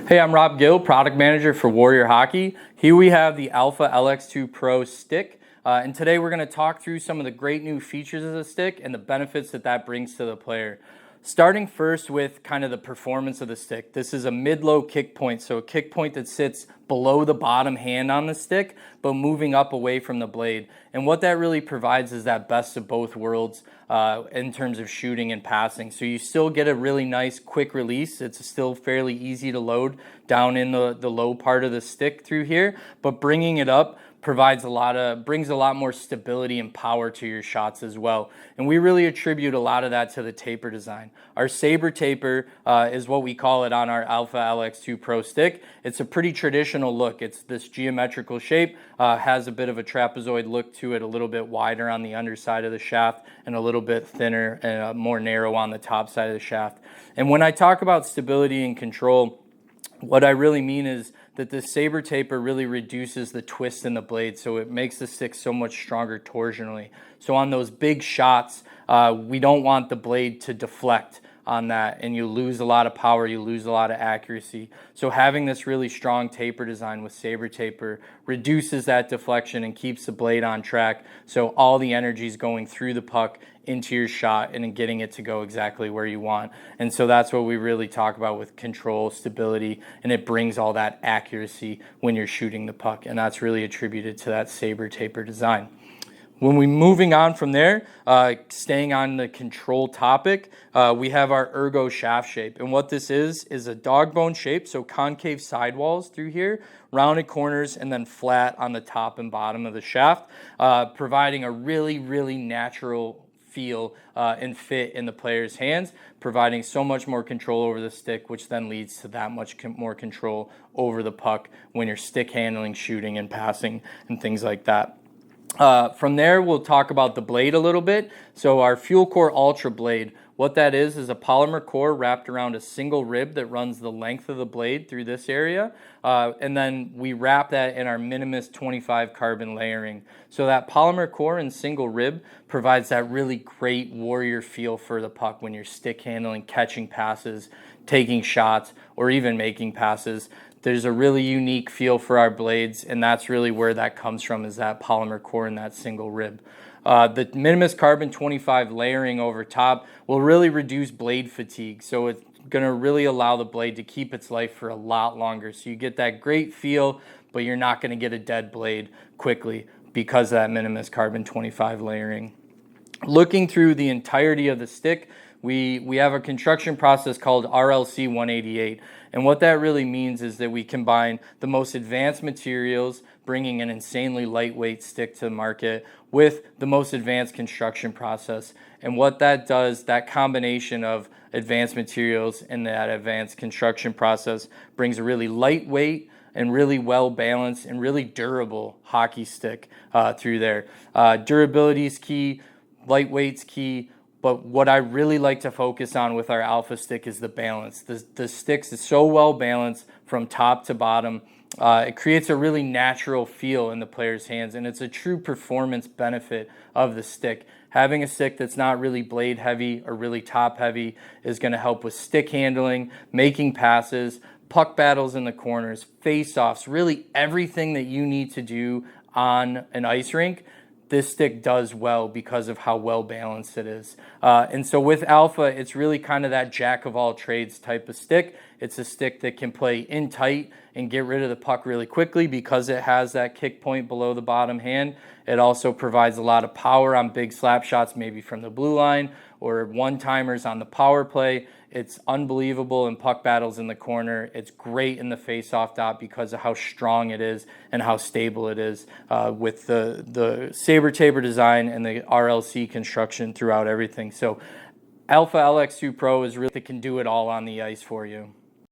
Hey, I'm Rob Gill, product manager for Warrior Hockey. Here we have the ALPHA LX2 Pro stick. And today we're going to talk through some of the great new features of the stick and the benefits that brings to the player. Starting first with kind of the performance of the stick. This is a mid-low kick point, so a kick point that sits below the bottom hand on the stick, but moving up away from the blade. And what that really provides is that best of both worlds in terms of shooting and passing. So you still get a really nice quick release. It's still fairly easy to load down in the low part of the stick through here, but bringing it up brings a lot more stability and power to your shots as well. And we really attribute a lot of that to the taper design. Our Saber Taper is what we call it on our ALPHA LX2 Pro stick. It's a pretty traditional look. It's this geometrical shape, has a bit of a trapezoid look to it, a little bit wider on the underside of the shaft and a little bit thinner and more narrow on the top side of the shaft. And when I talk about stability and control, what I really mean is that the Saber Taper really reduces the twist in the blade, so it makes the stick so much stronger torsionally. So on those big shots, we don't want the blade to deflect on that, and you lose a lot of power, you lose a lot of accuracy. So having this really strong taper design with Saber Taper reduces that deflection and keeps the blade on track, so all the energy is going through the puck into your shot and getting it to go exactly where you want. And so that's what we really talk about with control, stability, and it brings all that accuracy when you're shooting the puck, and that's really attributed to that Saber Taper design. When we're moving on from there, staying on the control topic, we have our Ergo shaft shape. And what this is a dog bone shape, so concave sidewalls through here, rounded corners, and then flat on the top and bottom of the shaft, providing a really, really natural feel and fit in the player's hands, providing so much more control over the stick, which then leads to that much more control over the puck when you're stick handling, shooting, and passing, and things like that. From there, we'll talk about the blade a little bit. So our Fuel Core Ultra blade, what that is a polymer core wrapped around a single rib that runs the length of the blade through this area. And then we wrap that in our Minimus 25 carbon layering. So that polymer core and single rib provides that really great warrior feel for the puck when you're stick handling, catching passes, taking shots, or even making passes. There's a really unique feel for our blades, and that's really where that comes from, is that polymer core and that single rib. The Minimus Carbon 25 layering over top will really reduce blade fatigue, so it's going to really allow the blade to keep its life for a lot longer. So you get that great feel, but you're not going to get a dead blade quickly because of that Minimus Carbon 25 layering. Looking through the entirety of the stick, we have a construction process called RLC 188. And what that really means is that we combine the most advanced materials, bringing an insanely lightweight stick to the market, with the most advanced construction process. And what that does, that combination of advanced materials and that advanced construction process brings a really lightweight and really well balanced and really durable hockey stick through there. Durability is key, lightweight's key. But what I really like to focus on with our Alpha stick is the balance. The sticks is so well balanced from top to bottom. It creates a really natural feel in the player's hands, and it's a true performance benefit of the stick. Having a stick that's not really blade heavy or really top heavy is going to help with stick handling, making passes, puck battles in the corners, face-offs, really everything that you need to do on an ice rink. This stick does well because of how well balanced it is. And so with Alpha, it's really kind of that jack of all trades type of stick. It's a stick that can play in tight and get rid of the puck really quickly because it has that kick point below the bottom hand. It also provides a lot of power on big slap shots, maybe from the blue line or one-timers on the power play. It's unbelievable in puck battles in the corner. It's great in the face-off dot because of how strong it is and how stable it is with the Saber Taper design and the RLC construction throughout everything. So ALPHA LX2 Pro is really can do it all on the ice for you.